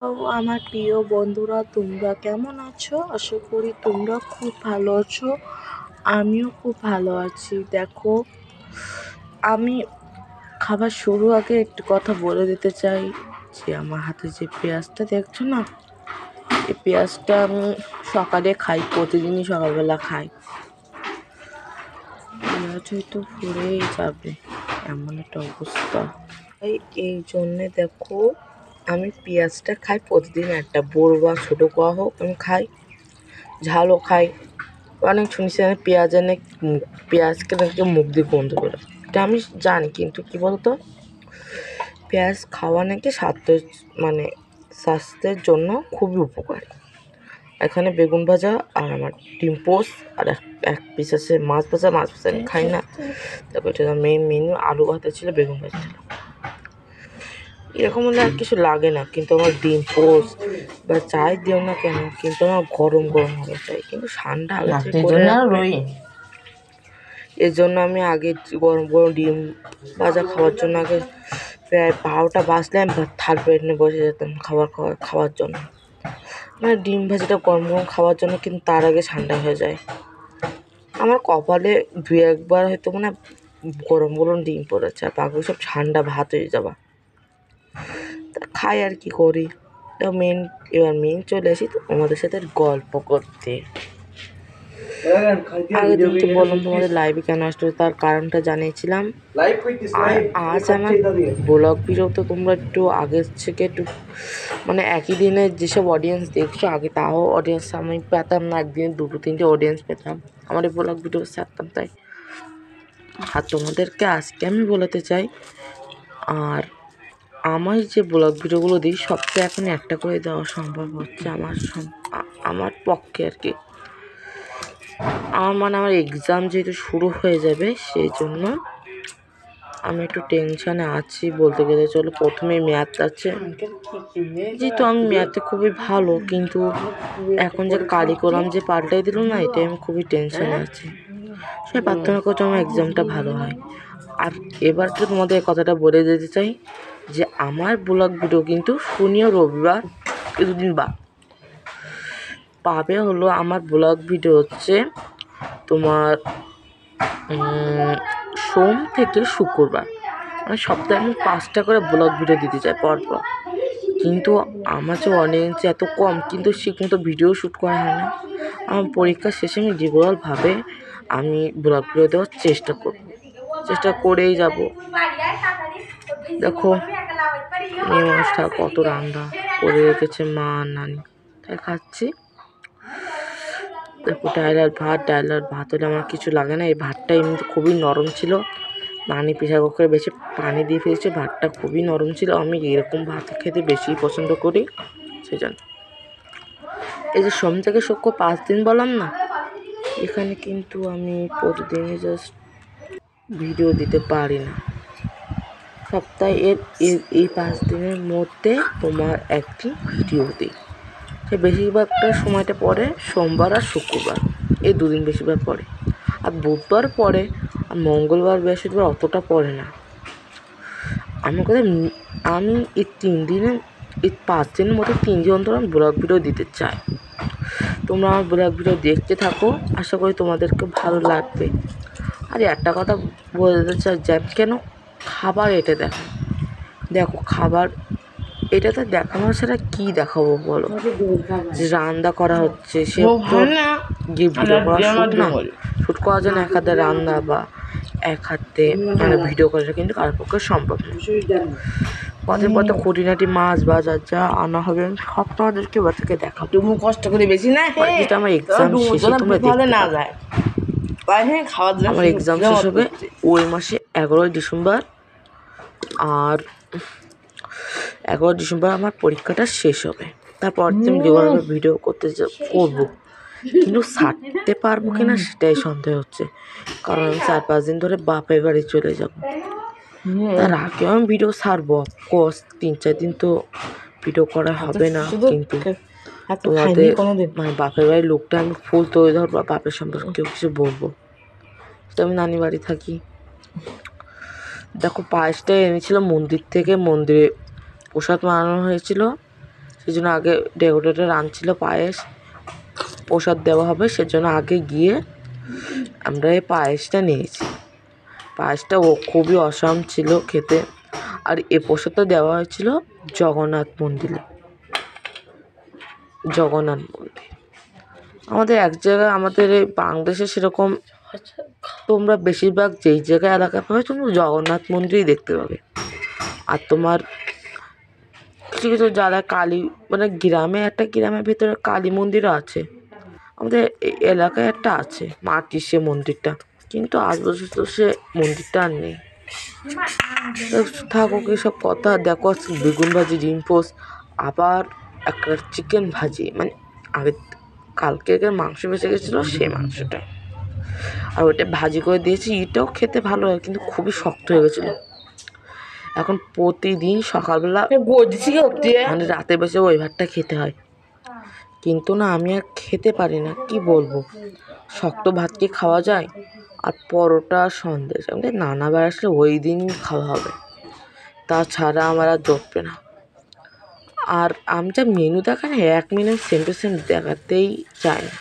আমার প্রিয় বন্ধুরা, তোমরা কেমন আছো? আশা করি তোমরা খুব ভালো আছো। আমিও খুব ভালো আছি। দেখো, আমি খাবার শুরু আগে একটু কথা বলে দিতে চাই যে আমার হাতে যে পেঁয়াজটা দেখছো না, এই পেঁয়াজটা আমি সকালে খাই, প্রতিদিনই সকালবেলা খাই। পেঁয়াজ হয়তো ফুরেই যাবে, এমন একটা অবস্থা। এই জন্যে দেখো, আমি পেঁয়াজটা খাই প্রতিদিন, একটা বড় বা ছোটো কোয়া হোক আমি খাই, ঝালও খাই। অনেক শুনেছি আমি পেঁয়াজ এনে পেঁয়াজকে নাকি মুখ দিয়ে গন্ধ বেরোয়, এটা আমি জানি, কিন্তু কী বলতো, পেঁয়াজ খাওয়া নাকি স্বাস্থ্যের জন্য খুবই উপকারী। এখানে বেগুন ভাজা আর আমার ডিম পোস্ট আর এক পিস আছে মাছ ভাজা আমি খাই না। তারপর এটা মেন মেনু আলু ভাতে ছিল, বেগুন ভাজা ছিল। এরকম হলে আর কিছু লাগে না, কিন্তু আমার ডিম পোস্ট বা চাই দিও না কেন, কিন্তু আমার গরম গরম হতে চাই, কিন্তু ঠান্ডা আগে থেকে করে এর জন্য আমি আগে গরম গরম ডিম ভাজা খাওয়ার জন্য আগে প্রায় 12টা বাজলে আমি থাল প্লেট নিয়ে বসে যেতাম খাওয়ার জন্য। মানে ডিম ভাজাটা গরম গরম খাওয়ার জন্য, কিন্তু তার আগে ঠান্ডা হয়ে যায়। আমার কপালে 2-1 বার হয়তো মানে গরম গরম ডিম পড়েছে, আর বাকি সব ঠান্ডা ভাত হয়ে যাবা। তা খাই আর কি করি। এবার মেন চলে আসি তো আমাদের সাথে গল্প করতে। আগের দিন তো বললাম তোমাদের লাইভে কেন আসতো, তার কারণটা জানিয়েছিলাম। আর আজ আমার ব্লগ ভিডিও তো তোমরা একটু আগের থেকে একটু মানে একই দিনে যেসব অডিয়েন্স দেখছো, আগে তাও অডিয়েন্স আমি পেতাম না, একদিনে 2-3টে অডিয়েন্স পেতাম, আমার এই ব্লগ ভিডিও ছাড়তাম তাই। আর তোমাদেরকে আজকে আমি বলতে চাই, আর আমার যে ব্লগ ভিডিওগুলো দিই সপ্তাহে এখন একটা করে দেওয়া সম্ভব হচ্ছে আমার পক্ষে আর কি। আমার এক্সাম যেহেতু শুরু হয়ে যাবে, সেই জন্য আমি একটু টেনশানে আছি বলতে গেলে চলো। প্রথমে ম্যাথ আছে, যেহেতু আমি ম্যাথে খুবই ভালো, কিন্তু এখন যে কারিকুলাম যে পাল্টাই দিল না, এটাই আমি খুবই টেনশানে আছি। সে প্রার্থনা করছি আমার এক্সামটা ভালো হয়। আর এবার তো তোমাদের কথাটা বলে দিতে চাই যে আমার ব্লগ ভিডিও কিন্তু শনি ও রবিবার 2 দিন পাবে হলো। আমার ব্লগ ভিডিও হচ্ছে তোমার সোম থেকে শুক্রবার, মানে সপ্তাহে আমি 5টা করে ব্লগ ভিডিও দিতে চাই পরপর। কিন্তু আমার যে অডিয়েন্স এত কম, কিন্তু ঠিকমতো ভিডিও শ্যুট করা হয় না। আমার পরীক্ষা শেষে আমি রেগুলারভাবে আমি ব্লগ ভিডিও দেওয়ার চেষ্টা করেই যাব। দেখো মেয়ে মানুষটা কত রান্না করে রেখেছে মা আর নানি, তাই খাচ্ছি। দেখো ডাল আর ভাত হলে আমার কিছু লাগে না। এই ভাতটা এমনিতে খুবই নরম ছিল, নানি প্রেসার কুকারে বেশি পানি দিয়ে ফেলেছে, ভাতটা খুবই নরম ছিল। আমি এরকম ভাত খেতে বেশি পছন্দ করি, সেই জন্য। এই যে সোম থেকে শুক্র 5 দিন বললাম না, এখানে কিন্তু আমি প্রতিদিনই জাস্ট ভিডিও দিতে পারি না। সপ্তাহে এই 5 দিনের মধ্যে তোমার একদিন ভিডিও দিই। সে বেশিরভাগটা সময়টা পড়ে সোমবার আর শুক্রবার, এই 2 দিন বেশিরভাগ পড়ে। আর বুধবার পড়ে, আর মঙ্গলবার বৃহস্পতিবার অতটা পড়ে না। আমার কথা আমি এই 5 দিনের মধ্যে 3 দিন অন্তর আমি ব্লগ ভিডিও দিতে চাই। তোমরা আমার ব্লগ ভিডিও দেখতে থাকো, আশা করি তোমাদেরকে ভালো লাগবে। আর একটা কথা বলতে চাই, কেন খাবার এটা দেখো খাবার এটা তো দেখানোর ছাড়া কী দেখাবো বলো। যে রান্না করা হচ্ছে, সে গিয়ে ভিডিও করা শ্যুট করার জন্য এক হাতে রান্না বা এক হাতে মানে ভিডিও করা কিন্তু কারোর পক্ষে সম্ভব না। পথে খুঁটিনাটি মাছ বাজার যা আনা হবে আমি সব তোমাদেরকে থেকে দেখাবো। তুমি কষ্ট করে বেশি না, যেটা আমার এক্সাম শেষে তোমরা দেখতে না যায়। আমার এক্সাম শেষ হবে ওই মাসে 11ই ডিসেম্বর, আর 11 ডিসেম্বর আমার পরীক্ষাটা শেষ হবে। তারপর আমি রেগুলার ভিডিও করবো, কিন্তু ছাড়তে পারবো কিনা সেটাই সন্দেহ হচ্ছে, কারণ আমি 4-5 দিন ধরে বাপের বাড়ি চলে যাব। তার আগেও আমি ভিডিও ছাড়বো, অফকোর্স 3-4 দিন তো ভিডিও করা হবে না, কিন্তু তোমাদের মানে বাপের বাড়ির লোকটা আমি ফুল তৈরি ধরবো, বাপের সম্পর্কে কিছু বলবো। তো আমি নানি বাড়ি থাকি। দেখো পায়েসটা এনেছিল মন্দির থেকে, মন্দিরে প্রসাদ বানানো হয়েছিল, সেজন্য আগে ডেকোরেটর আনছিল পায়েস, প্রসাদ দেওয়া হবে, সেজন্য আগে গিয়ে আমরা এই পায়েসটা নিয়েছি। পায়েসটা খুবই অসাম ছিল খেতে। আর এ প্রসাদটা দেওয়া হয়েছিল জগন্নাথ মন্দির। আমাদের এক জায়গায়, আমাদের এই বাংলাদেশে সেরকম তোমরা বেশিরভাগ যেই জায়গায় এলাকা পাবে তোমরা জগন্নাথ মন্দিরই দেখতে পাবে। আর তোমার কিছু কিছু যারা কালী, মানে গ্রামের ভেতরে কালী মন্দিরও আছে। আমাদের এলাকায় একটা আছে মাটির সে মন্দিরটা, কিন্তু আজ পর্যন্ত সে মন্দিরটা আর নেই। থাকুক এসব কথা। দেখো আজকে বেগুন ভাজি, ডিম পোস্ট, আবার একটা চিকেন ভাজি, মানে কালকে মাংস বেঁচে গেছিলো সেই মাংসটা, আর ওইটা ভাজি করে দিয়েছি। এটাও খেতে ভালো হয়, কিন্তু খুবই শক্ত হয়ে গেছিলো। এখন প্রতিদিন সকালবেলা মানে রাতে বসে ওই ভাতটা খেতে হয়, কিন্তু না আমি আর খেতে পারি না। কি বলবো, শক্ত ভাত কি খাওয়া যায়? আর পরোটা সন্দেশ আমাদের নানাবার আসলে ওই দিন খাওয়া হবে, তাছাড়া আমার আর জমবে না। আর আমি যা মেনু দেখা না, 1 মিনিট সেম টু সেম দেখাতেই চাই না,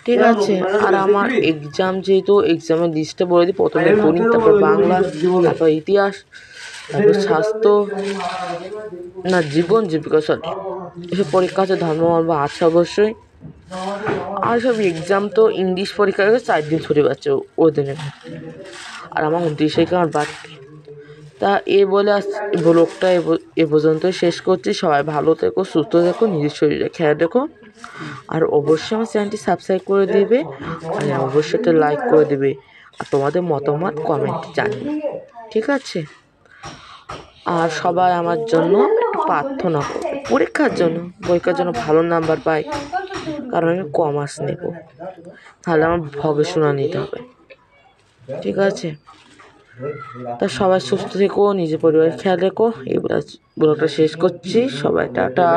ঠিক আছে? আর আমার এক্সাম, যেহেতু এক্সামের লিস্টে বলে দিই, প্রথমে গণিত, তারপর বাংলা, তারপর ইতিহাস, তারপর স্বাস্থ্য, না জীবন জীবিকা, সরি এসব পরীক্ষা আছে। ধর্ম আছে অবশ্যই। আর সব এক্সাম তো ইংলিশ পরীক্ষা 4 দিন ছুটি পাচ্ছে ওই দিনের। আর আমার 29 তারিখে আমার বার্থডে। তা বলে ব্লগটা এ পর্যন্তই শেষ করছি। সবাই ভালো থেকো, সুস্থ থেকো, নিজের শরীরে খেয়াল রেখো। আর অবশ্যই আমার চ্যানেলটি সাবস্ক্রাইব করে দিবে, আর অবশ্যই একটা লাইক করে দেবে, আর তোমাদের মতামত কমেন্টে জানিয়ে, ঠিক আছে? আর সবাই আমার জন্য একটু প্রার্থনা করবে পরীক্ষার জন্য ভালো নাম্বার পাই, কারণ আমি কমার্স নেব, তাহলে আমার গবেষণা নিতে হবে, ঠিক আছে? তা সবাই সুস্থ থেকো, নিজের পরিবারের খেয়াল রেখো। এই ব্লগটা শেষ করছি। সবাই টাটা।